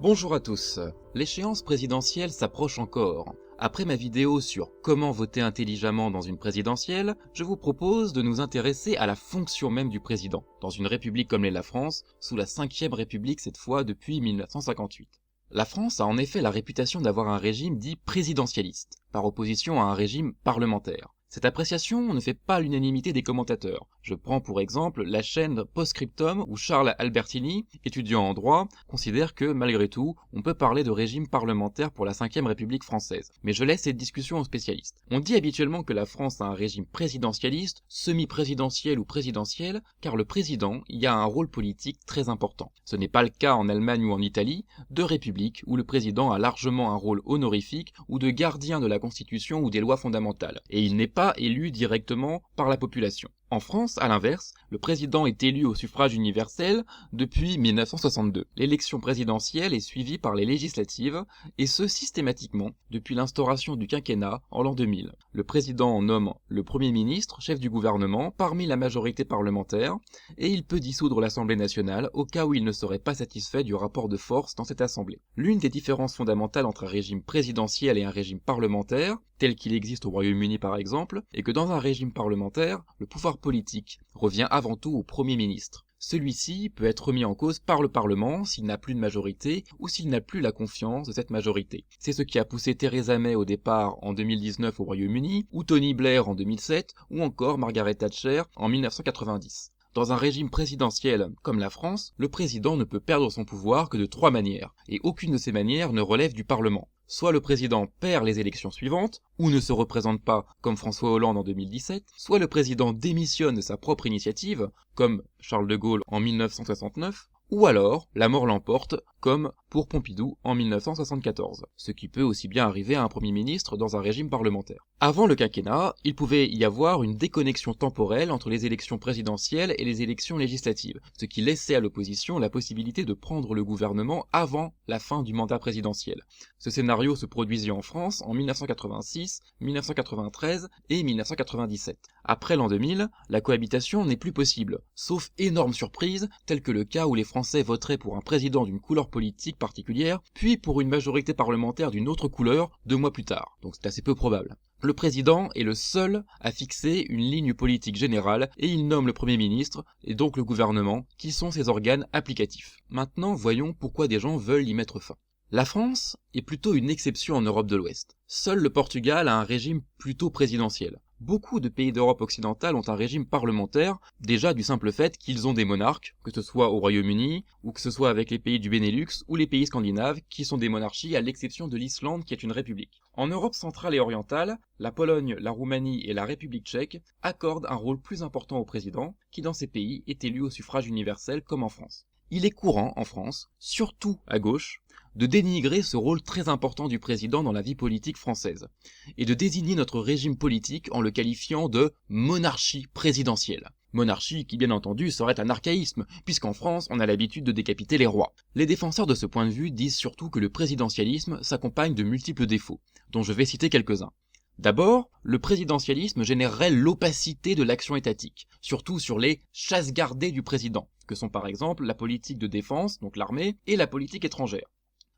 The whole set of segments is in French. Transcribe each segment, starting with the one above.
Bonjour à tous. L'échéance présidentielle s'approche encore. Après ma vidéo sur comment voter intelligemment dans une présidentielle, je vous propose de nous intéresser à la fonction même du président, dans une république comme l'est la France, sous la 5e République cette fois depuis 1958. La France a en effet la réputation d'avoir un régime dit présidentialiste, par opposition à un régime parlementaire. Cette appréciation ne fait pas l'unanimité des commentateurs. Je prends pour exemple la chaîne Postscriptum où Charles Albertini, étudiant en droit, considère que, malgré tout, on peut parler de régime parlementaire pour la 5e République française. Mais je laisse cette discussion aux spécialistes. On dit habituellement que la France a un régime présidentialiste, semi-présidentiel ou présidentiel, car le président y a un rôle politique très important. Ce n'est pas le cas en Allemagne ou en Italie, deux républiques où le président a largement un rôle honorifique ou de gardien de la Constitution ou des lois fondamentales. Et il n'est pas élu directement par la population. En France, à l'inverse, le président est élu au suffrage universel depuis 1962. L'élection présidentielle est suivie par les législatives, et ce systématiquement depuis l'instauration du quinquennat en l'an 2000. Le président nomme le Premier ministre, chef du gouvernement, parmi la majorité parlementaire, et il peut dissoudre l'Assemblée nationale au cas où il ne serait pas satisfait du rapport de force dans cette Assemblée. L'une des différences fondamentales entre un régime présidentiel et un régime parlementaire, tel qu'il existe au Royaume-Uni par exemple, est que dans un régime parlementaire, le pouvoir politique revient avant tout au Premier ministre. Celui-ci peut être remis en cause par le Parlement s'il n'a plus de majorité ou s'il n'a plus la confiance de cette majorité. C'est ce qui a poussé Theresa May au départ en 2019 au Royaume-Uni, ou Tony Blair en 2007, ou encore Margaret Thatcher en 1990. Dans un régime présidentiel comme la France, le président ne peut perdre son pouvoir que de 3 manières, et aucune de ces manières ne relève du Parlement. Soit le président perd les élections suivantes, ou ne se représente pas, comme François Hollande en 2017, soit le président démissionne de sa propre initiative, comme Charles de Gaulle en 1969, ou alors la mort l'emporte, comme pour Pompidou en 1974, ce qui peut aussi bien arriver à un Premier ministre dans un régime parlementaire. Avant le quinquennat, il pouvait y avoir une déconnexion temporelle entre les élections présidentielles et les élections législatives, ce qui laissait à l'opposition la possibilité de prendre le gouvernement avant la fin du mandat présidentiel. Ce scénario se produisit en France en 1986, 1993 et 1997. Après l'an 2000, la cohabitation n'est plus possible, sauf énorme surprise, telle que le cas où les Français voteraient pour un président d'une couleur politique particulière, puis pour une majorité parlementaire d'une autre couleur 2 mois plus tard. Donc c'est assez peu probable. Le président est le seul à fixer une ligne politique générale et il nomme le Premier ministre, et donc le gouvernement, qui sont ses organes applicatifs. Maintenant, voyons pourquoi des gens veulent y mettre fin. La France est plutôt une exception en Europe de l'Ouest. Seul le Portugal a un régime plutôt présidentiel. Beaucoup de pays d'Europe occidentale ont un régime parlementaire, déjà du simple fait qu'ils ont des monarques, que ce soit au Royaume-Uni, ou que ce soit avec les pays du Benelux, ou les pays scandinaves, qui sont des monarchies à l'exception de l'Islande qui est une république. En Europe centrale et orientale, la Pologne, la Roumanie et la République tchèque accordent un rôle plus important au président, qui dans ces pays est élu au suffrage universel comme en France. Il est courant, en France, surtout à gauche, de dénigrer ce rôle très important du président dans la vie politique française, et de désigner notre régime politique en le qualifiant de monarchie présidentielle. Monarchie qui bien entendu serait un archaïsme, puisqu'en France on a l'habitude de décapiter les rois. Les défenseurs de ce point de vue disent surtout que le présidentialisme s'accompagne de multiples défauts, dont je vais citer quelques-uns. D'abord, le présidentialisme générerait l'opacité de l'action étatique, surtout sur les chasses gardées du président, que sont par exemple la politique de défense, donc l'armée, et la politique étrangère.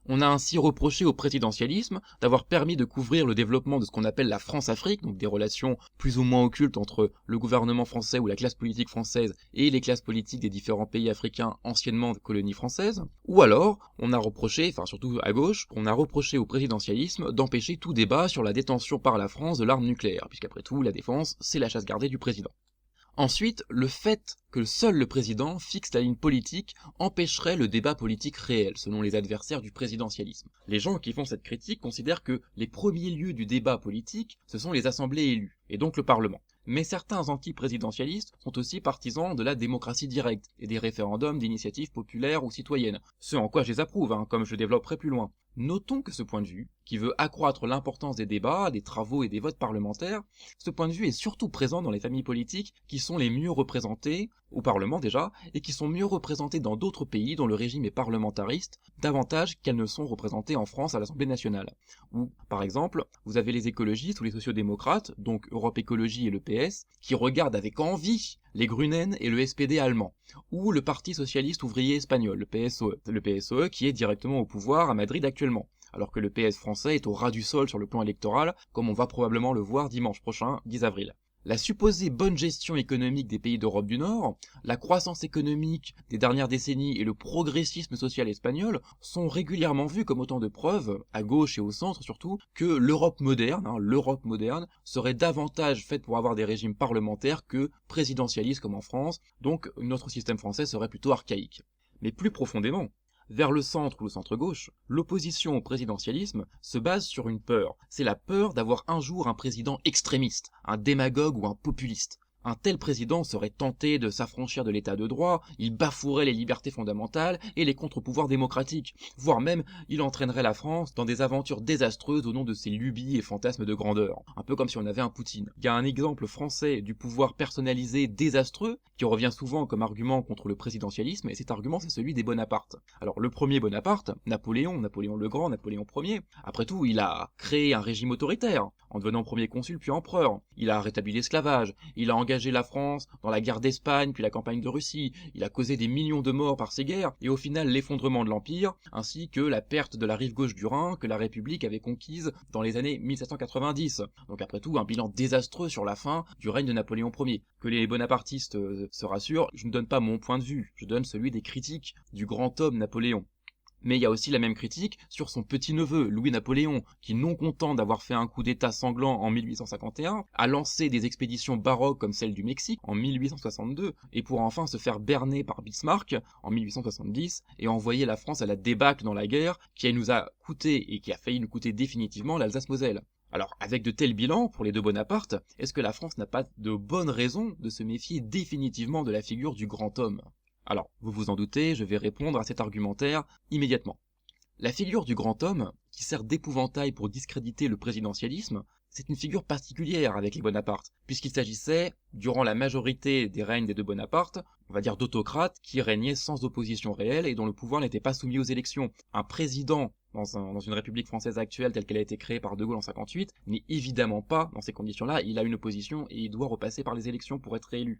On a ainsi reproché au présidentialisme d'avoir permis de couvrir le développement de ce qu'on appelle la France-Afrique, donc des relations plus ou moins occultes entre le gouvernement français ou la classe politique française et les classes politiques des différents pays africains anciennement colonies françaises. Ou alors, on a reproché, enfin surtout à gauche, on a reproché au présidentialisme d'empêcher tout débat sur la détention par la France de l'arme nucléaire, puisqu'après tout, la défense, c'est la chasse gardée du président. Ensuite, le fait que seul le président fixe la ligne politique empêcherait le débat politique réel, selon les adversaires du présidentialisme. Les gens qui font cette critique considèrent que les premiers lieux du débat politique, ce sont les assemblées élues, et donc le Parlement. Mais certains anti-présidentialistes sont aussi partisans de la démocratie directe et des référendums d'initiative populaire ou citoyenne, ce en quoi je les approuve, comme je développerai plus loin. Notons que ce point de vue, qui veut accroître l'importance des débats, des travaux et des votes parlementaires, ce point de vue est surtout présent dans les familles politiques qui sont les mieux représentées, au Parlement déjà, et qui sont mieux représentées dans d'autres pays dont le régime est parlementariste, davantage qu'elles ne sont représentées en France à l'Assemblée nationale. Ou, par exemple, vous avez les écologistes ou les sociodémocrates, donc Europe Écologie et le PS, qui regardent avec envie les Grünen et le SPD allemand, ou le Parti socialiste ouvrier espagnol, le PSOE qui est directement au pouvoir à Madrid actuellement, alors que le PS français est au ras du sol sur le plan électoral, comme on va probablement le voir dimanche prochain, 10 avril. La supposée bonne gestion économique des pays d'Europe du Nord, la croissance économique des dernières décennies et le progressisme social espagnol sont régulièrement vus comme autant de preuves, à gauche et au centre surtout, que l'Europe moderne, serait davantage faite pour avoir des régimes parlementaires que présidentialistes comme en France, donc notre système français serait plutôt archaïque. Mais plus profondément, vers le centre ou le centre-gauche, l'opposition au présidentialisme se base sur une peur. C'est la peur d'avoir un jour un président extrémiste, un démagogue ou un populiste. Un tel président serait tenté de s'affranchir de l'état de droit, il bafouerait les libertés fondamentales et les contre-pouvoirs démocratiques, voire même il entraînerait la France dans des aventures désastreuses au nom de ses lubies et fantasmes de grandeur, un peu comme si on avait un Poutine. Il y a un exemple français du pouvoir personnalisé désastreux qui revient souvent comme argument contre le présidentialisme, et cet argument c'est celui des Bonaparte. Alors le premier Bonaparte, Napoléon le Grand, Napoléon Ier, après tout il a créé un régime autoritaire, en devenant premier consul puis empereur, il a rétabli l'esclavage, il a engagé la France dans la guerre d'Espagne puis la campagne de Russie, il a causé des millions de morts par ces guerres, et au final l'effondrement de l'Empire, ainsi que la perte de la rive gauche du Rhin que la République avait conquise dans les années 1790. Donc après tout, un bilan désastreux sur la fin du règne de Napoléon Ier. Que les bonapartistes se rassurent, je ne donne pas mon point de vue, je donne celui des critiques du grand homme Napoléon. Mais il y a aussi la même critique sur son petit-neveu, Louis-Napoléon, qui, non content d'avoir fait un coup d'état sanglant en 1851, a lancé des expéditions baroques comme celle du Mexique en 1862, et pour enfin se faire berner par Bismarck en 1870, et envoyer la France à la débâcle dans la guerre, qui nous a coûté, et qui a failli nous coûter définitivement, l'Alsace-Moselle. Alors, avec de tels bilans pour les deux Bonaparte, est-ce que la France n'a pas de bonnes raisons de se méfier définitivement de la figure du grand homme ? Alors, vous vous en doutez, je vais répondre à cet argumentaire immédiatement. La figure du grand homme, qui sert d'épouvantail pour discréditer le présidentialisme, c'est une figure particulière avec les Bonaparte, puisqu'il s'agissait, durant la majorité des règnes des deux Bonaparte, on va dire d'autocrates qui régnaient sans opposition réelle et dont le pouvoir n'était pas soumis aux élections. Un président dans une République française actuelle telle qu'elle a été créée par De Gaulle en 58 n'est évidemment pas dans ces conditions-là, il a une opposition et il doit repasser par les élections pour être réélu.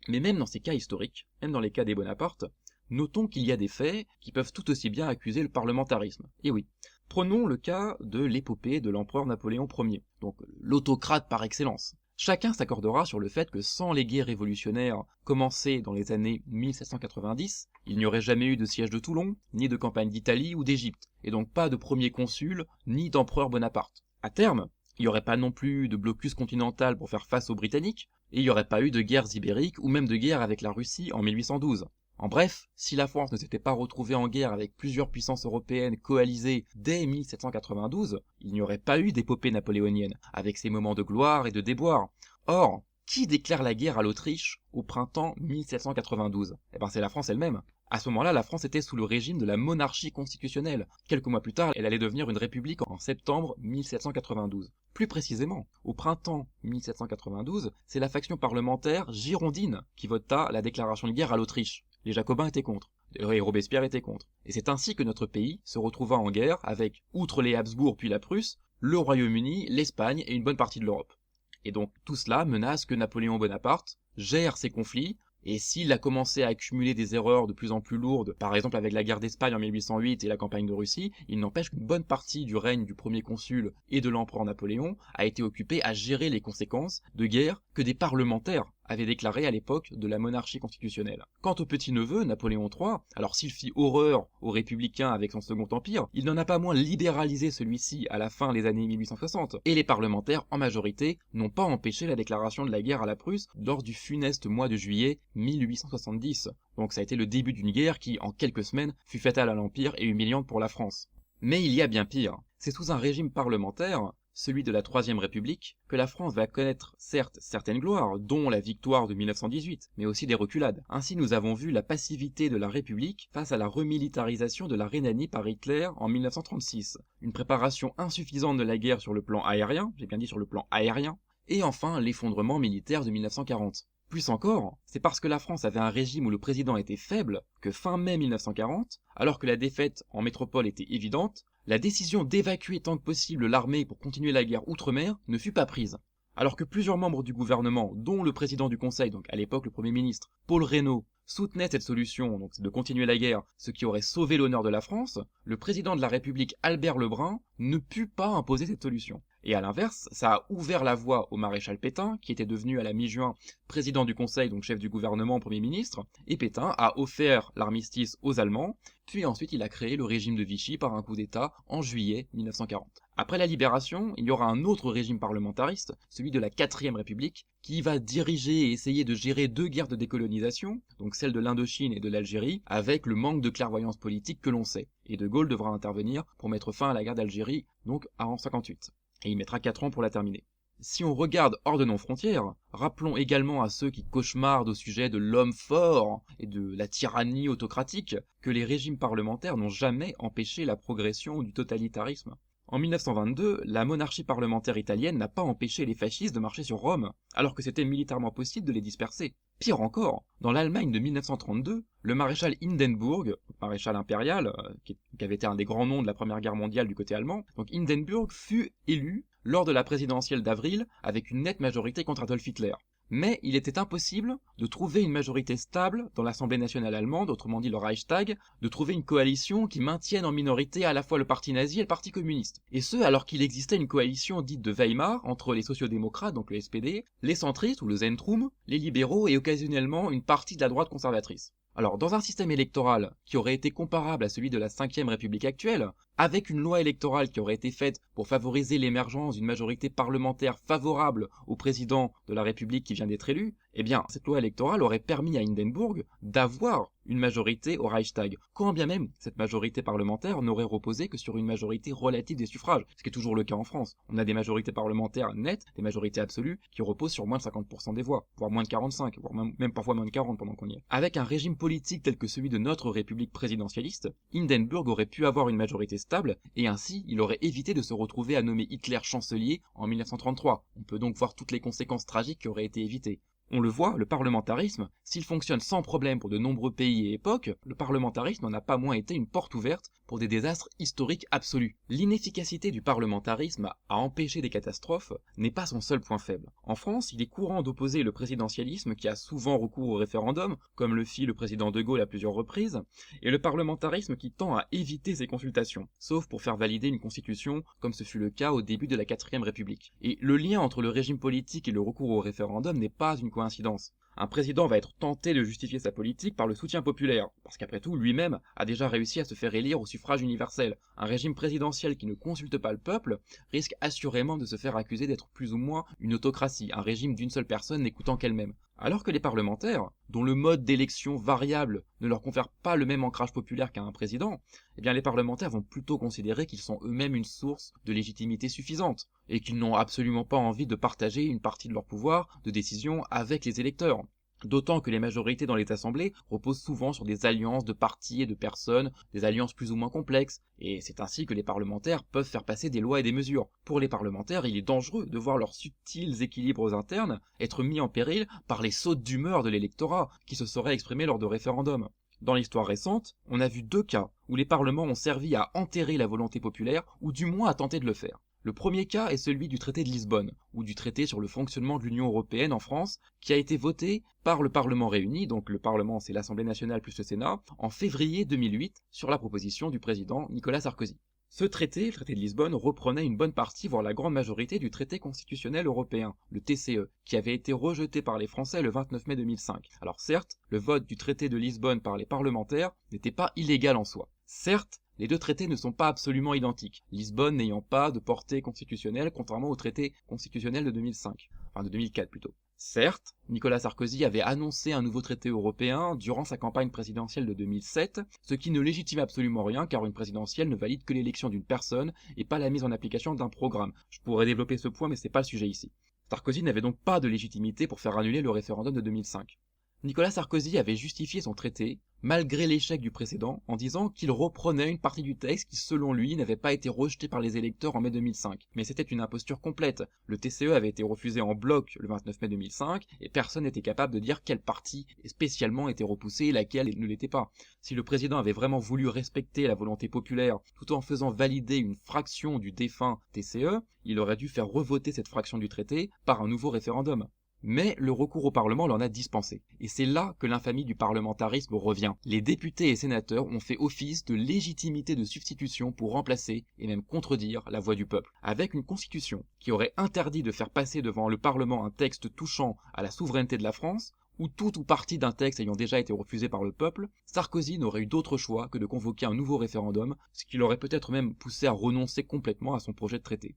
Mais même dans ces cas historiques, même dans les cas des Bonaparte, notons qu'il y a des faits qui peuvent tout aussi bien accuser le parlementarisme. Et oui, prenons le cas de l'épopée de l'empereur Napoléon Ier, donc l'autocrate par excellence. Chacun s'accordera sur le fait que sans les guerres révolutionnaires commencées dans les années 1790, il n'y aurait jamais eu de siège de Toulon, ni de campagne d'Italie ou d'Égypte, et donc pas de premier consul, ni d'empereur Bonaparte. À terme, il n'y aurait pas non plus de blocus continental pour faire face aux Britanniques, et il n'y aurait pas eu de guerres ibériques ou même de guerre avec la Russie en 1812. En bref, si la France ne s'était pas retrouvée en guerre avec plusieurs puissances européennes coalisées dès 1792, il n'y aurait pas eu d'épopée napoléonienne, avec ses moments de gloire et de déboire. Or, qui déclare la guerre à l'Autriche au printemps 1792 ? Eh ben c'est la France elle-même. À ce moment-là, la France était sous le régime de la monarchie constitutionnelle. Quelques mois plus tard, elle allait devenir une république en septembre 1792. Plus précisément, au printemps 1792, c'est la faction parlementaire girondine qui vota la déclaration de guerre à l'Autriche. Les Jacobins étaient contre, et Robespierre était contre. Et c'est ainsi que notre pays se retrouva en guerre avec, outre les Habsbourg puis la Prusse, le Royaume-Uni, l'Espagne et une bonne partie de l'Europe. Et donc tout cela menace que Napoléon Bonaparte gère ces conflits, et s'il a commencé à accumuler des erreurs de plus en plus lourdes, par exemple avec la guerre d'Espagne en 1808 et la campagne de Russie, il n'empêche qu'une bonne partie du règne du premier consul et de l'empereur Napoléon a été occupée à gérer les conséquences de guerres que des parlementaires avaient déclarées à l'époque de la monarchie constitutionnelle. Quant au petit-neveu, Napoléon III, alors s'il fit horreur aux républicains avec son second empire, il n'en a pas moins libéralisé celui-ci à la fin des années 1860, et les parlementaires, en majorité, n'ont pas empêché la déclaration de la guerre à la Prusse lors du funeste mois de juillet 1870. Donc ça a été le début d'une guerre qui, en quelques semaines, fut fatale à l'Empire et humiliante pour la France. Mais il y a bien pire. C'est sous un régime parlementaire, celui de la Troisième République, que la France va connaître certes certaines gloires, dont la victoire de 1918, mais aussi des reculades. Ainsi nous avons vu la passivité de la République face à la remilitarisation de la Rhénanie par Hitler en 1936, une préparation insuffisante de la guerre sur le plan aérien, j'ai bien dit sur le plan aérien, et enfin l'effondrement militaire de 1940. Plus encore, c'est parce que la France avait un régime où le président était faible que fin mai 1940, alors que la défaite en métropole était évidente, la décision d'évacuer tant que possible l'armée pour continuer la guerre outre-mer ne fut pas prise. Alors que plusieurs membres du gouvernement, dont le président du Conseil, donc à l'époque le Premier ministre, Paul Reynaud, soutenaient cette solution, donc c'est de continuer la guerre, ce qui aurait sauvé l'honneur de la France, le président de la République Albert Lebrun ne put pas imposer cette solution. Et à l'inverse, ça a ouvert la voie au maréchal Pétain, qui était devenu à la mi-juin président du Conseil, donc chef du gouvernement, Premier ministre, et Pétain a offert l'armistice aux Allemands, puis ensuite il a créé le régime de Vichy par un coup d'État en juillet 1940. Après la Libération, il y aura un autre régime parlementariste, celui de la 4ème République, qui va diriger et essayer de gérer deux guerres de décolonisation, donc celle de l'Indochine et de l'Algérie, avec le manque de clairvoyance politique que l'on sait. Et De Gaulle devra intervenir pour mettre fin à la guerre d'Algérie, donc en 1958. Et il mettra 4 ans pour la terminer. Si on regarde hors de nos frontières, rappelons également à ceux qui cauchemardent au sujet de l'homme fort et de la tyrannie autocratique que les régimes parlementaires n'ont jamais empêché la progression du totalitarisme. En 1922, la monarchie parlementaire italienne n'a pas empêché les fascistes de marcher sur Rome, alors que c'était militairement possible de les disperser. Pire encore, dans l'Allemagne de 1932, le maréchal Hindenburg, maréchal impérial, qui avait été un des grands noms de la Première Guerre mondiale du côté allemand, donc Hindenburg fut élu lors de la présidentielle d'avril avec une nette majorité contre Adolf Hitler. Mais il était impossible de trouver une majorité stable dans l'Assemblée nationale allemande, autrement dit le Reichstag, de trouver une coalition qui maintienne en minorité à la fois le parti nazi et le parti communiste. Et ce, alors qu'il existait une coalition dite de Weimar entre les sociodémocrates, donc le SPD, les centristes ou le Zentrum, les libéraux et occasionnellement une partie de la droite conservatrice. Alors, dans un système électoral qui aurait été comparable à celui de la 5ème République actuelle, avec une loi électorale qui aurait été faite pour favoriser l'émergence d'une majorité parlementaire favorable au président de la République qui vient d'être élu, eh bien, cette loi électorale aurait permis à Hindenburg d'avoir une majorité au Reichstag, quand bien même cette majorité parlementaire n'aurait reposé que sur une majorité relative des suffrages, ce qui est toujours le cas en France. On a des majorités parlementaires nettes, des majorités absolues, qui reposent sur moins de 50% des voix, voire moins de 45, voire même parfois moins de 40 pendant qu'on y est. Avec un régime politique tel que celui de notre République présidentialiste, Hindenburg aurait pu avoir une majorité stable, et ainsi il aurait évité de se retrouver à nommer Hitler chancelier en 1933. On peut donc voir toutes les conséquences tragiques qui auraient été évitées. On le voit, le parlementarisme, s'il fonctionne sans problème pour de nombreux pays et époques, le parlementarisme n'en a pas moins été une porte ouverte pour des désastres historiques absolus. L'inefficacité du parlementarisme à empêcher des catastrophes n'est pas son seul point faible. En France, il est courant d'opposer le présidentialisme qui a souvent recours au référendum, comme le fit le président de Gaulle à plusieurs reprises, et le parlementarisme qui tend à éviter ces consultations, sauf pour faire valider une constitution, comme ce fut le cas au début de la 4ème République. Et le lien entre le régime politique et le recours au référendum n'est pas une coïncidence. Un président va être tenté de justifier sa politique par le soutien populaire, parce qu'après tout, lui-même a déjà réussi à se faire élire au suffrage universel. Un régime présidentiel qui ne consulte pas le peuple risque assurément de se faire accuser d'être plus ou moins une autocratie, un régime d'une seule personne n'écoutant qu'elle-même. Alors que les parlementaires, dont le mode d'élection variable ne leur confère pas le même ancrage populaire qu'à un président, eh bien les parlementaires vont plutôt considérer qu'ils sont eux-mêmes une source de légitimité suffisante, et qu'ils n'ont absolument pas envie de partager une partie de leur pouvoir de décision avec les électeurs. D'autant que les majorités dans les assemblées reposent souvent sur des alliances de partis et de personnes, des alliances plus ou moins complexes, et c'est ainsi que les parlementaires peuvent faire passer des lois et des mesures. Pour les parlementaires, il est dangereux de voir leurs subtils équilibres internes être mis en péril par les sautes d'humeur de l'électorat qui se seraient exprimés lors de référendums. Dans l'histoire récente, on a vu deux cas où les parlements ont servi à enterrer la volonté populaire, ou du moins à tenter de le faire. Le premier cas est celui du traité de Lisbonne, ou du traité sur le fonctionnement de l'Union européenne en France, qui a été voté par le Parlement réuni, donc le Parlement c'est l'Assemblée nationale plus le Sénat, en février 2008, sur la proposition du président Nicolas Sarkozy. Ce traité, le traité de Lisbonne, reprenait une bonne partie, voire la grande majorité du traité constitutionnel européen, le TCE, qui avait été rejeté par les Français le 29 mai 2005. Alors certes, le vote du traité de Lisbonne par les parlementaires n'était pas illégal en soi. Certes, les deux traités ne sont pas absolument identiques, Lisbonne n'ayant pas de portée constitutionnelle contrairement au traité constitutionnel de 2005, enfin de 2004 plutôt. Certes, Nicolas Sarkozy avait annoncé un nouveau traité européen durant sa campagne présidentielle de 2007, ce qui ne légitime absolument rien car une présidentielle ne valide que l'élection d'une personne et pas la mise en application d'un programme. Je pourrais développer ce point mais c'est pas le sujet ici. Sarkozy n'avait donc pas de légitimité pour faire annuler le référendum de 2005. Nicolas Sarkozy avait justifié son traité, malgré l'échec du précédent, en disant qu'il reprenait une partie du texte qui, selon lui, n'avait pas été rejeté par les électeurs en mai 2005. Mais c'était une imposture complète. Le TCE avait été refusé en bloc le 29 mai 2005, et personne n'était capable de dire quelle partie spécialement était repoussée et laquelle ne l'était pas. Si le président avait vraiment voulu respecter la volonté populaire, tout en faisant valider une fraction du défunt TCE, il aurait dû faire revoter cette fraction du traité par un nouveau référendum. Mais le recours au Parlement l'en a dispensé. Et c'est là que l'infamie du parlementarisme revient. Les députés et sénateurs ont fait office de légitimité de substitution pour remplacer et même contredire la voix du peuple. Avec une constitution qui aurait interdit de faire passer devant le Parlement un texte touchant à la souveraineté de la France, ou tout ou partie d'un texte ayant déjà été refusé par le peuple, Sarkozy n'aurait eu d'autre choix que de convoquer un nouveau référendum, ce qui l'aurait peut-être même poussé à renoncer complètement à son projet de traité.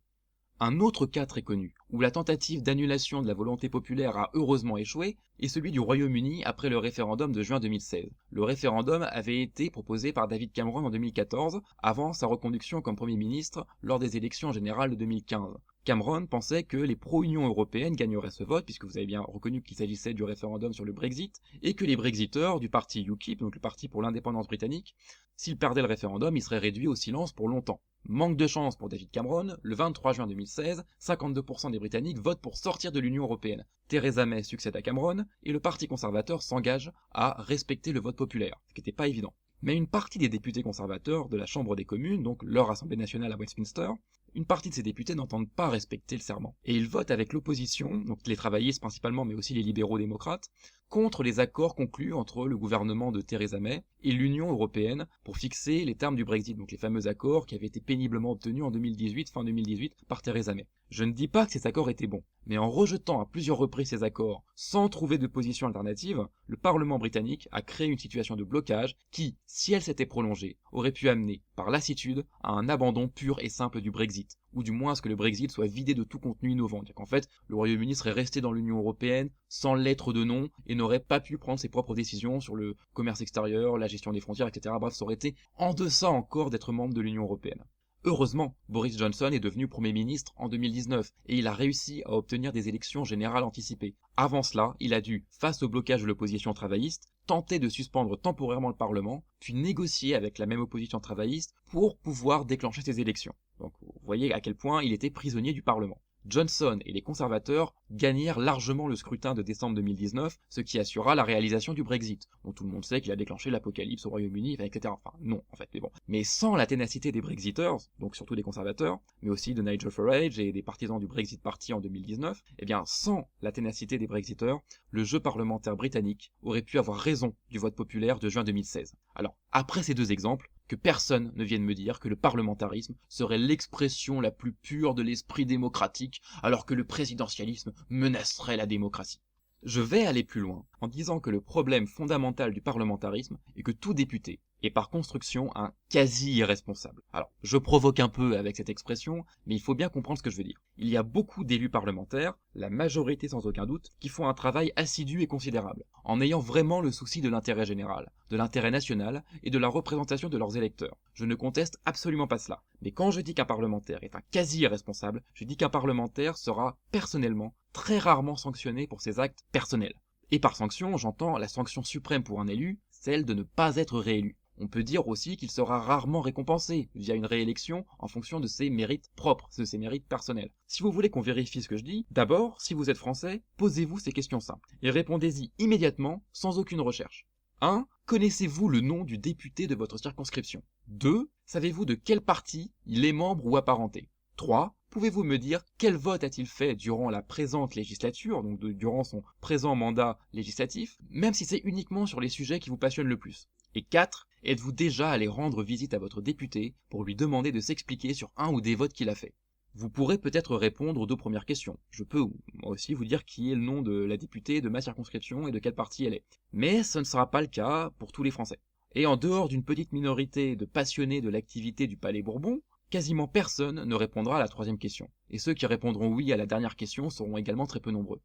Un autre cas très connu, où la tentative d'annulation de la volonté populaire a heureusement échoué, est celui du Royaume-Uni après le référendum de juin 2016. Le référendum avait été proposé par David Cameron en 2014, avant sa reconduction comme Premier ministre lors des élections générales de 2015. Cameron pensait que les pro-Union européenne gagneraient ce vote, puisque vous avez bien reconnu qu'il s'agissait du référendum sur le Brexit, et que les Brexiteurs du parti UKIP, donc le parti pour l'indépendance britannique, s'ils perdaient le référendum, ils seraient réduits au silence pour longtemps. Manque de chance pour David Cameron, le 23 juin 2016, 52% des Britanniques votent pour sortir de l'Union européenne. Theresa May succède à Cameron, et le Parti conservateur s'engage à respecter le vote populaire, ce qui n'était pas évident. Mais une partie des députés conservateurs de la Chambre des communes, donc leur Assemblée nationale à Westminster, une partie de ces députés n'entendent pas respecter le serment. Et ils votent avec l'opposition, donc les travaillistes principalement, mais aussi les libéraux démocrates, contre les accords conclus entre le gouvernement de Theresa May et l'Union européenne pour fixer les termes du Brexit, donc les fameux accords qui avaient été péniblement obtenus en 2018, fin 2018, par Theresa May. Je ne dis pas que ces accords étaient bons, mais en rejetant à plusieurs reprises ces accords sans trouver de position alternative, le Parlement britannique a créé une situation de blocage qui, si elle s'était prolongée, aurait pu amener, par lassitude, à un abandon pur et simple du Brexit, ou du moins à ce que le Brexit soit vidé de tout contenu innovant. C'est-à-dire qu'en fait, le Royaume-Uni serait resté dans l'Union européenne sans lettre de nom et n'aurait pas pu prendre ses propres décisions sur le commerce extérieur, la gestion des frontières, etc. Bref, ça aurait été en deçà encore d'être membre de l'Union européenne. Heureusement, Boris Johnson est devenu Premier ministre en 2019 et il a réussi à obtenir des élections générales anticipées. Avant cela, il a dû, face au blocage de l'opposition travailliste, tenter de suspendre temporairement le Parlement, puis négocier avec la même opposition travailliste pour pouvoir déclencher ces élections. Donc vous voyez à quel point il était prisonnier du Parlement. Johnson et les conservateurs gagnèrent largement le scrutin de décembre 2019, ce qui assura la réalisation du Brexit, dont tout le monde sait qu'il a déclenché l'apocalypse au Royaume-Uni, etc. Enfin, non, en fait, mais bon. Mais sans la ténacité des Brexiteurs, donc surtout des conservateurs, mais aussi de Nigel Farage et des partisans du Brexit Party en 2019, eh bien, sans la ténacité des Brexiteurs, le jeu parlementaire britannique aurait pu avoir raison du vote populaire de juin 2016. Alors, après ces deux exemples, que personne ne vienne me dire que le parlementarisme serait l'expression la plus pure de l'esprit démocratique, alors que le présidentialisme menacerait la démocratie. Je vais aller plus loin en disant que le problème fondamental du parlementarisme est que tout député est par construction un quasi-irresponsable. Alors, je provoque un peu avec cette expression, mais il faut bien comprendre ce que je veux dire. Il y a beaucoup d'élus parlementaires, la majorité sans aucun doute, qui font un travail assidu et considérable, en ayant vraiment le souci de l'intérêt général, de l'intérêt national et de la représentation de leurs électeurs. Je ne conteste absolument pas cela. Mais quand je dis qu'un parlementaire est un quasi-irresponsable, je dis qu'un parlementaire sera personnellement très rarement sanctionné pour ses actes personnels. Et par sanction, j'entends la sanction suprême pour un élu, celle de ne pas être réélu. On peut dire aussi qu'il sera rarement récompensé via une réélection en fonction de ses mérites propres, de ses mérites personnels. Si vous voulez qu'on vérifie ce que je dis, d'abord, si vous êtes français, posez-vous ces questions simples et répondez-y immédiatement sans aucune recherche. 1. Connaissez-vous le nom du député de votre circonscription? 2. Savez-vous de quel parti il est membre ou apparenté? 3. Pouvez-vous me dire quel vote a-t-il fait durant la présente législature, donc durant son présent mandat législatif, même si c'est uniquement sur les sujets qui vous passionnent le plus? Et 4. Êtes-vous déjà allé rendre visite à votre député pour lui demander de s'expliquer sur un ou des votes qu'il a fait? Vous pourrez peut-être répondre aux deux premières questions. Je peux moi aussi vous dire qui est le nom de la députée de ma circonscription et de quel parti elle est. Mais ce ne sera pas le cas pour tous les Français. Et en dehors d'une petite minorité de passionnés de l'activité du Palais Bourbon, quasiment personne ne répondra à la troisième question. Et ceux qui répondront oui à la dernière question seront également très peu nombreux.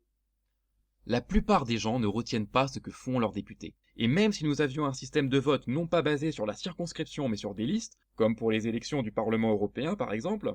La plupart des gens ne retiennent pas ce que font leurs députés. Et même si nous avions un système de vote non pas basé sur la circonscription mais sur des listes, comme pour les élections du Parlement européen par exemple,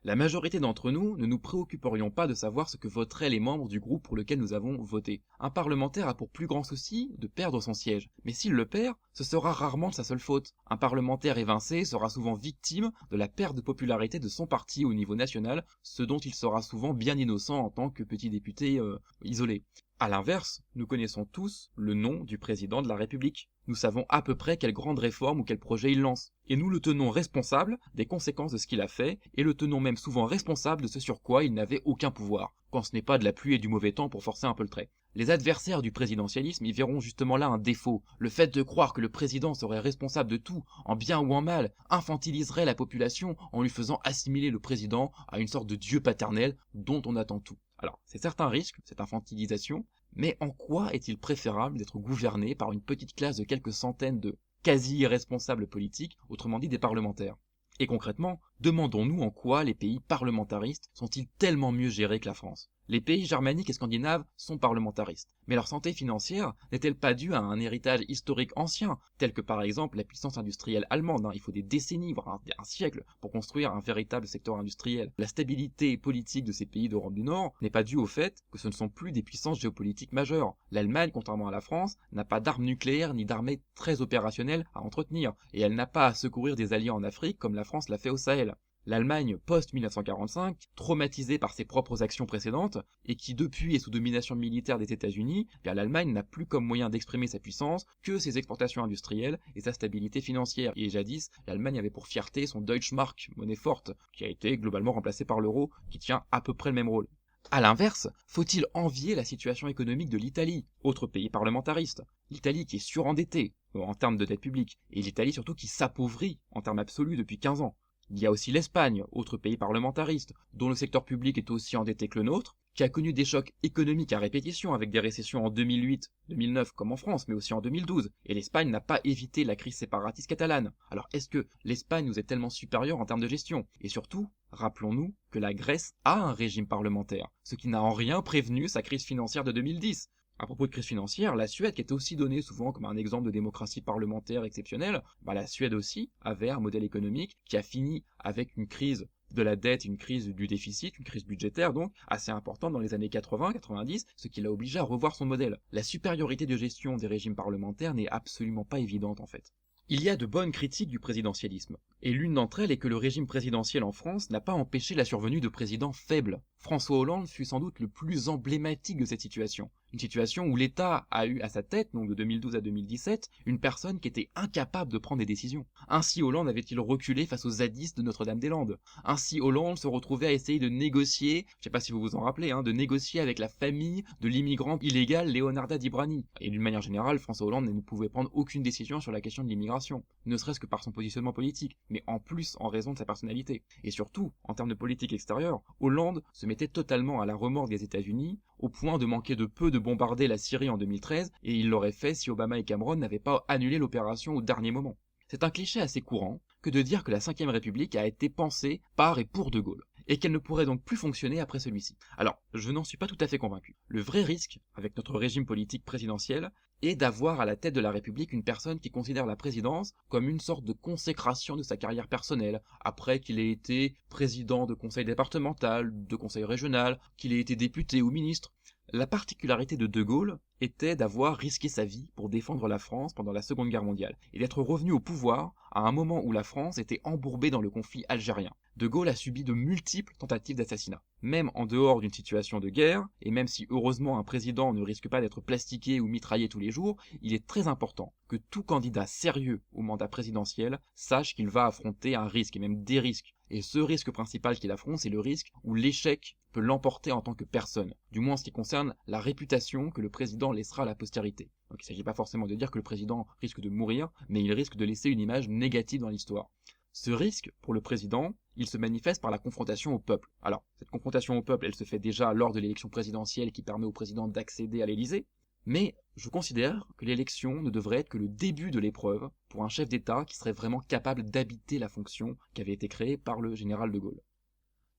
La majorité d'entre nous ne nous préoccuperions pas de savoir ce que voteraient les membres du groupe pour lequel nous avons voté. Un parlementaire a pour plus grand souci de perdre son siège. Mais s'il le perd, ce sera rarement de sa seule faute. Un parlementaire évincé sera souvent victime de la perte de popularité de son parti au niveau national, ce dont il sera souvent bien innocent en tant que petit député isolé. A l'inverse, nous connaissons tous le nom du président de la République. Nous savons à peu près quelle grande réforme ou quel projet il lance. Et nous le tenons responsable des conséquences de ce qu'il a fait, et le tenons même souvent responsable de ce sur quoi il n'avait aucun pouvoir, quand ce n'est pas de la pluie et du mauvais temps pour forcer un peu le trait. Les adversaires du présidentialisme y verront justement là un défaut. Le fait de croire que le président serait responsable de tout, en bien ou en mal, infantiliserait la population en lui faisant assimiler le président à une sorte de dieu paternel dont on attend tout. Alors, c'est certes un risque, cette infantilisation, mais en quoi est-il préférable d'être gouverné par une petite classe de quelques centaines de quasi-irresponsables politiques, autrement dit des parlementaires? Et concrètement, demandons-nous en quoi les pays parlementaristes sont-ils tellement mieux gérés que la France? Les pays germaniques et scandinaves sont parlementaristes, mais leur santé financière n'est-elle pas due à un héritage historique ancien, tel que par exemple la puissance industrielle allemande? Il faut des décennies, voire un siècle, pour construire un véritable secteur industriel. La stabilité politique de ces pays d'Europe du Nord n'est pas due au fait que ce ne sont plus des puissances géopolitiques majeures. L'Allemagne, contrairement à la France, n'a pas d'armes nucléaires ni d'armées très opérationnelles à entretenir, et elle n'a pas à secourir des alliés en Afrique comme la France l'a fait au Sahel. L'Allemagne post-1945, traumatisée par ses propres actions précédentes, et qui depuis est sous domination militaire des États-Unis, l'Allemagne n'a plus comme moyen d'exprimer sa puissance que ses exportations industrielles et sa stabilité financière. Et jadis, l'Allemagne avait pour fierté son Deutschmark, monnaie forte, qui a été globalement remplacée par l'euro, qui tient à peu près le même rôle. A l'inverse, faut-il envier la situation économique de l'Italie, autre pays parlementariste? L'Italie qui est surendettée en termes de dette publique, et l'Italie surtout qui s'appauvrit en termes absolus depuis 15 ans. Il y a aussi l'Espagne, autre pays parlementariste, dont le secteur public est aussi endetté que le nôtre, qui a connu des chocs économiques à répétition avec des récessions en 2008, 2009 comme en France, mais aussi en 2012. Et l'Espagne n'a pas évité la crise séparatiste catalane. Alors est-ce que l'Espagne nous est tellement supérieure en termes de gestion? Et surtout, rappelons-nous que la Grèce a un régime parlementaire, ce qui n'a en rien prévenu sa crise financière de 2010. À propos de crise financière, la Suède, qui est aussi donnée souvent comme un exemple de démocratie parlementaire exceptionnelle, la Suède aussi avait un modèle économique qui a fini avec une crise de la dette, une crise du déficit, une crise budgétaire donc assez importante dans les années 80-90, ce qui l'a obligé à revoir son modèle. La supériorité de gestion des régimes parlementaires n'est absolument pas évidente en fait. Il y a de bonnes critiques du présidentialisme, et l'une d'entre elles est que le régime présidentiel en France n'a pas empêché la survenue de présidents faibles. François Hollande fut sans doute le plus emblématique de cette situation. Une situation où l'État a eu à sa tête, donc de 2012 à 2017, une personne qui était incapable de prendre des décisions. Ainsi Hollande avait-il reculé face aux zadistes de Notre-Dame-des-Landes. Ainsi Hollande se retrouvait à essayer de négocier, je ne sais pas si vous vous en rappelez, de négocier avec la famille de l'immigrant illégal Leonarda Dibrani. Et d'une manière générale, François Hollande ne pouvait prendre aucune décision sur la question de l'immigration, ne serait-ce que par son positionnement politique, mais en plus en raison de sa personnalité. Et surtout, en termes de politique extérieure, Hollande se mettait totalement à la remorque des États-Unis, au point de manquer de peu de bombarder la Syrie en 2013, et il l'aurait fait si Obama et Cameron n'avaient pas annulé l'opération au dernier moment. C'est un cliché assez courant que de dire que la Ve République a été pensée par et pour De Gaulle, et qu'elle ne pourrait donc plus fonctionner après celui-ci. Alors, je n'en suis pas tout à fait convaincu. Le vrai risque, avec notre régime politique présidentiel, est d'avoir à la tête de la République une personne qui considère la présidence comme une sorte de consécration de sa carrière personnelle, après qu'il ait été président de conseil départemental, de conseil régional, qu'il ait été député ou ministre. La particularité de Gaulle était d'avoir risqué sa vie pour défendre la France pendant la Seconde Guerre mondiale, et d'être revenu au pouvoir à un moment où la France était embourbée dans le conflit algérien. De Gaulle a subi de multiples tentatives d'assassinat. Même en dehors d'une situation de guerre, et même si heureusement un président ne risque pas d'être plastiqué ou mitraillé tous les jours, il est très important que tout candidat sérieux au mandat présidentiel sache qu'il va affronter un risque, et même des risques. Et ce risque principal qu'il affronte, c'est le risque où l'échec peut l'emporter en tant que personne, du moins en ce qui concerne la réputation que le président laissera à la postérité. Donc il ne s'agit pas forcément de dire que le président risque de mourir, mais il risque de laisser une image négative dans l'histoire. Ce risque, pour le président, il se manifeste par la confrontation au peuple. Alors, cette confrontation au peuple, elle se fait déjà lors de l'élection présidentielle qui permet au président d'accéder à l'Élysée, mais je considère que l'élection ne devrait être que le début de l'épreuve pour un chef d'État qui serait vraiment capable d'habiter la fonction qui avait été créée par le général de Gaulle.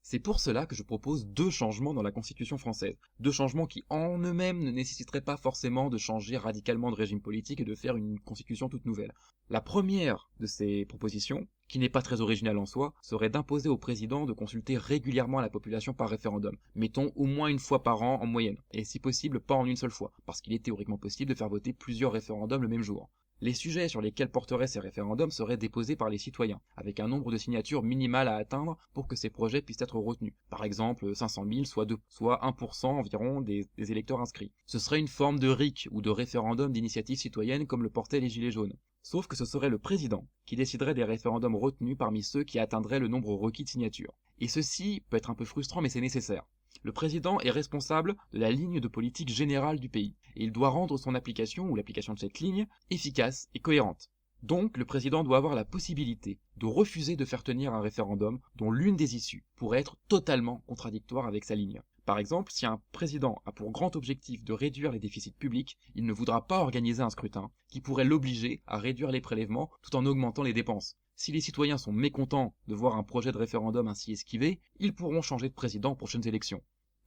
C'est pour cela que je propose 2 changements dans la Constitution française. 2 changements qui en eux-mêmes ne nécessiteraient pas forcément de changer radicalement de régime politique et de faire une Constitution toute nouvelle. La première de ces propositions qui n'est pas très original en soi, serait d'imposer au président de consulter régulièrement la population par référendum, mettons au moins une fois par an en moyenne, et si possible pas en une seule fois, parce qu'il est théoriquement possible de faire voter plusieurs référendums le même jour. Les sujets sur lesquels porteraient ces référendums seraient déposés par les citoyens, avec un nombre de signatures minimal à atteindre pour que ces projets puissent être retenus. Par exemple 500 000, soit 1% environ des électeurs inscrits. Ce serait une forme de RIC ou de référendum d'initiative citoyenne comme le portaient les Gilets jaunes. Sauf que ce serait le président qui déciderait des référendums retenus parmi ceux qui atteindraient le nombre requis de signatures. Et ceci peut être un peu frustrant mais c'est nécessaire. Le président est responsable de la ligne de politique générale du pays, et il doit rendre son application, ou l'application de cette ligne, efficace et cohérente. Donc, le président doit avoir la possibilité de refuser de faire tenir un référendum dont l'une des issues pourrait être totalement contradictoire avec sa ligne. Par exemple, si un président a pour grand objectif de réduire les déficits publics, il ne voudra pas organiser un scrutin qui pourrait l'obliger à réduire les prélèvements tout en augmentant les dépenses. Si les citoyens sont mécontents de voir un projet de référendum ainsi esquivé, ils pourront changer de président aux prochaines élections.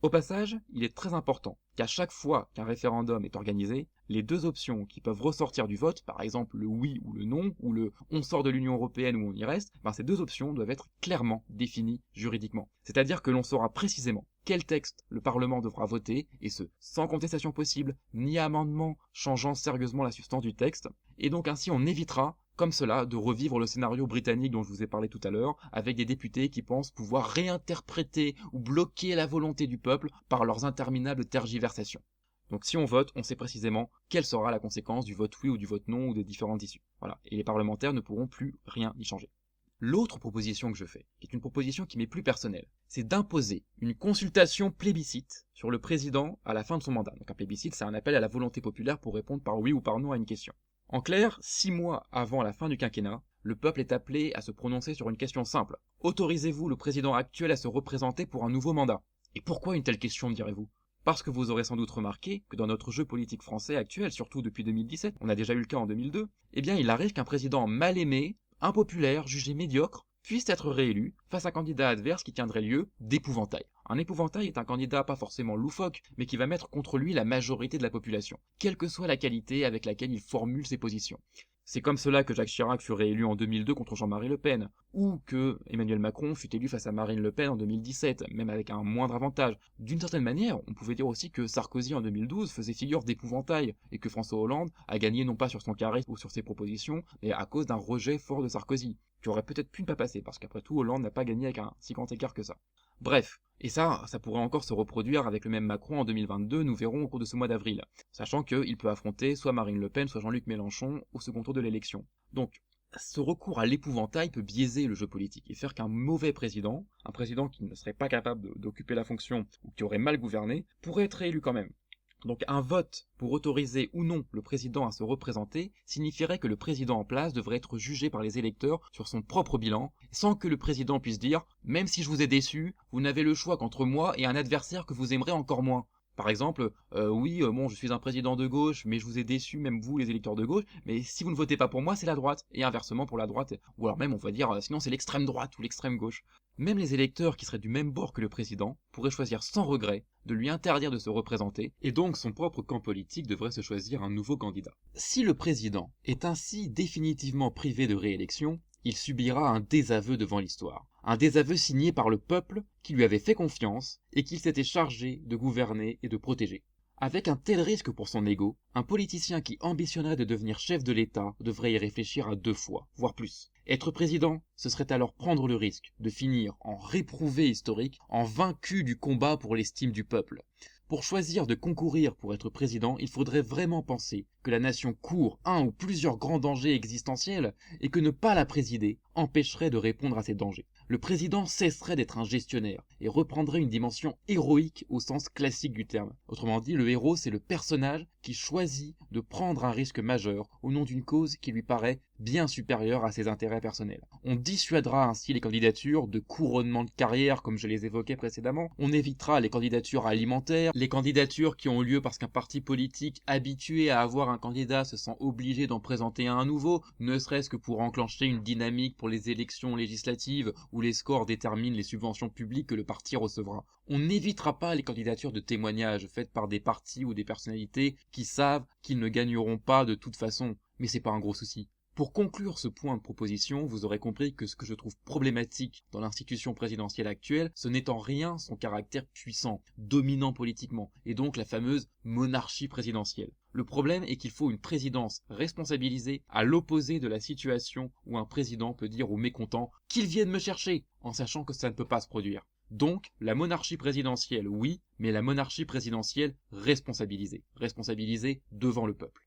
Au passage, il est très important qu'à chaque fois qu'un référendum est organisé, les deux options qui peuvent ressortir du vote, par exemple le oui ou le non, ou le on sort de l'Union européenne ou on y reste, ces deux options doivent être clairement définies juridiquement. C'est-à-dire que l'on saura précisément quel texte le Parlement devra voter, et ce, sans contestation possible, ni amendement changeant sérieusement la substance du texte, et donc ainsi on évitera comme cela, de revivre le scénario britannique dont je vous ai parlé tout à l'heure, avec des députés qui pensent pouvoir réinterpréter ou bloquer la volonté du peuple par leurs interminables tergiversations. Donc si on vote, on sait précisément quelle sera la conséquence du vote oui ou du vote non ou des différentes issues. Voilà, et les parlementaires ne pourront plus rien y changer. L'autre proposition que je fais, qui est une proposition qui m'est plus personnelle, c'est d'imposer une consultation plébiscite sur le président à la fin de son mandat. Donc un plébiscite, c'est un appel à la volonté populaire pour répondre par oui ou par non à une question. En clair, 6 mois avant la fin du quinquennat, le peuple est appelé à se prononcer sur une question simple. Autorisez-vous le président actuel à se représenter pour un nouveau mandat? Et pourquoi une telle question, me direz-vous? Parce que vous aurez sans doute remarqué que dans notre jeu politique français actuel, surtout depuis 2017, on a déjà eu le cas en 2002, il arrive qu'un président mal aimé, impopulaire, jugé médiocre, puisse être réélu face à un candidat adverse qui tiendrait lieu d'épouvantail. Un épouvantail est un candidat pas forcément loufoque, mais qui va mettre contre lui la majorité de la population, quelle que soit la qualité avec laquelle il formule ses positions. C'est comme cela que Jacques Chirac fut réélu en 2002 contre Jean-Marie Le Pen, ou que Emmanuel Macron fut élu face à Marine Le Pen en 2017, même avec un moindre avantage. D'une certaine manière, on pouvait dire aussi que Sarkozy en 2012 faisait figure d'épouvantail, et que François Hollande a gagné non pas sur son charisme ou sur ses propositions, mais à cause d'un rejet fort de Sarkozy, qui aurait peut-être pu ne pas passer, parce qu'après tout, Hollande n'a pas gagné avec un si grand écart que ça. Bref, et ça pourrait encore se reproduire avec le même Macron en 2022, nous verrons au cours de ce mois d'avril, sachant qu'il peut affronter soit Marine Le Pen, soit Jean-Luc Mélenchon au second tour de l'élection. Donc, ce recours à l'épouvantail peut biaiser le jeu politique et faire qu'un mauvais président, un président qui ne serait pas capable d'occuper la fonction ou qui aurait mal gouverné, pourrait être réélu quand même. Donc un vote pour autoriser ou non le président à se représenter signifierait que le président en place devrait être jugé par les électeurs sur son propre bilan, sans que le président puisse dire « Même si je vous ai déçu, vous n'avez le choix qu'entre moi et un adversaire que vous aimerez encore moins ». Par exemple, je suis un président de gauche, mais je vous ai déçu, même vous, les électeurs de gauche, mais si vous ne votez pas pour moi, c'est la droite, et inversement pour la droite, ou alors même on va dire, sinon c'est l'extrême droite ou l'extrême gauche. Même les électeurs qui seraient du même bord que le président pourraient choisir sans regret de lui interdire de se représenter, et donc son propre camp politique devrait se choisir un nouveau candidat. Si le président est ainsi définitivement privé de réélection, il subira un désaveu devant l'histoire. Un désaveu signé par le peuple qui lui avait fait confiance et qu'il s'était chargé de gouverner et de protéger. Avec un tel risque pour son ego, un politicien qui ambitionnerait de devenir chef de l'État devrait y réfléchir à 2 fois, voire plus. Être président, ce serait alors prendre le risque de finir en réprouvé historique, en vaincu du combat pour l'estime du peuple. Pour choisir de concourir pour être président, il faudrait vraiment penser que la nation court un ou plusieurs grands dangers existentiels et que ne pas la présider empêcherait de répondre à ces dangers. Le président cesserait d'être un gestionnaire et reprendrait une dimension héroïque au sens classique du terme. Autrement dit, le héros, c'est le personnage qui choisit de prendre un risque majeur au nom d'une cause qui lui paraît bien supérieure à ses intérêts personnels. On dissuadera ainsi les candidatures de couronnement de carrière comme je les évoquais précédemment. On évitera les candidatures alimentaires, les candidatures qui ont lieu parce qu'un parti politique habitué à avoir un candidat se sent obligé d'en présenter un nouveau, ne serait-ce que pour enclencher une dynamique pour les élections législatives où les scores déterminent les subventions publiques que le parti recevra. On n'évitera pas les candidatures de témoignages faites par des partis ou des personnalités qui savent qu'ils ne gagneront pas de toute façon, mais c'est pas un gros souci. Pour conclure ce point de proposition, vous aurez compris que ce que je trouve problématique dans l'institution présidentielle actuelle, ce n'est en rien son caractère puissant, dominant politiquement, et donc la fameuse monarchie présidentielle. Le problème est qu'il faut une présidence responsabilisée, à l'opposé de la situation où un président peut dire aux mécontents qu'ils viennent me chercher, en sachant que ça ne peut pas se produire. Donc, la monarchie présidentielle, oui, mais la monarchie présidentielle responsabilisée. Responsabilisée devant le peuple.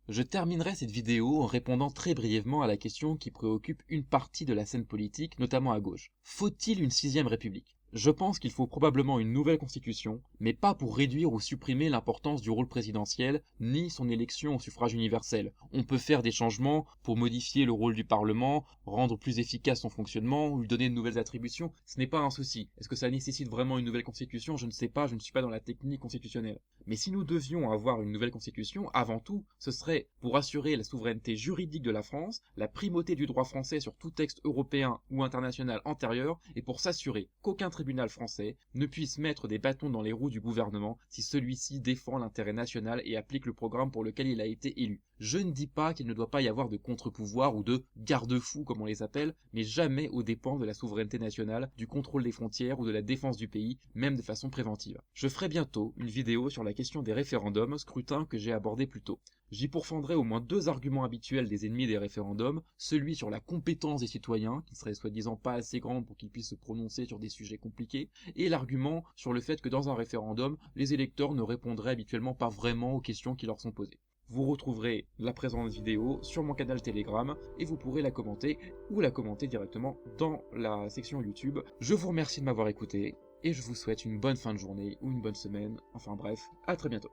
Je terminerai cette vidéo en répondant très brièvement à la question qui préoccupe une partie de la scène politique, notamment à gauche. Faut-il une 6ème République ? Je pense qu'il faut probablement une nouvelle constitution, mais pas pour réduire ou supprimer l'importance du rôle présidentiel, ni son élection au suffrage universel. On peut faire des changements pour modifier le rôle du Parlement, rendre plus efficace son fonctionnement, ou lui donner de nouvelles attributions, ce n'est pas un souci. Est-ce que ça nécessite vraiment une nouvelle constitution ? Je ne sais pas, je ne suis pas dans la technique constitutionnelle. Mais si nous devions avoir une nouvelle constitution, avant tout, ce serait pour assurer la souveraineté juridique de la France, la primauté du droit français sur tout texte européen ou international antérieur, et pour s'assurer qu'aucun tribunal français ne puisse mettre des bâtons dans les roues du gouvernement si celui-ci défend l'intérêt national et applique le programme pour lequel il a été élu. Je ne dis pas qu'il ne doit pas y avoir de contre-pouvoir ou de garde-fous comme on les appelle, mais jamais aux dépens de la souveraineté nationale, du contrôle des frontières ou de la défense du pays, même de façon préventive. Je ferai bientôt une vidéo sur la question des référendums, scrutin que j'ai abordé plus tôt. J'y pourfendrai au moins 2 arguments habituels des ennemis des référendums, celui sur la compétence des citoyens, qui serait soi-disant pas assez grande pour qu'ils puissent se prononcer sur des sujets compliqués, et l'argument sur le fait que dans un référendum, les électeurs ne répondraient habituellement pas vraiment aux questions qui leur sont posées. Vous retrouverez la présente vidéo sur mon canal Telegram et vous pourrez la commenter ou la commenter directement dans la section YouTube. Je vous remercie de m'avoir écouté et je vous souhaite une bonne fin de journée ou une bonne semaine. Enfin bref, à très bientôt.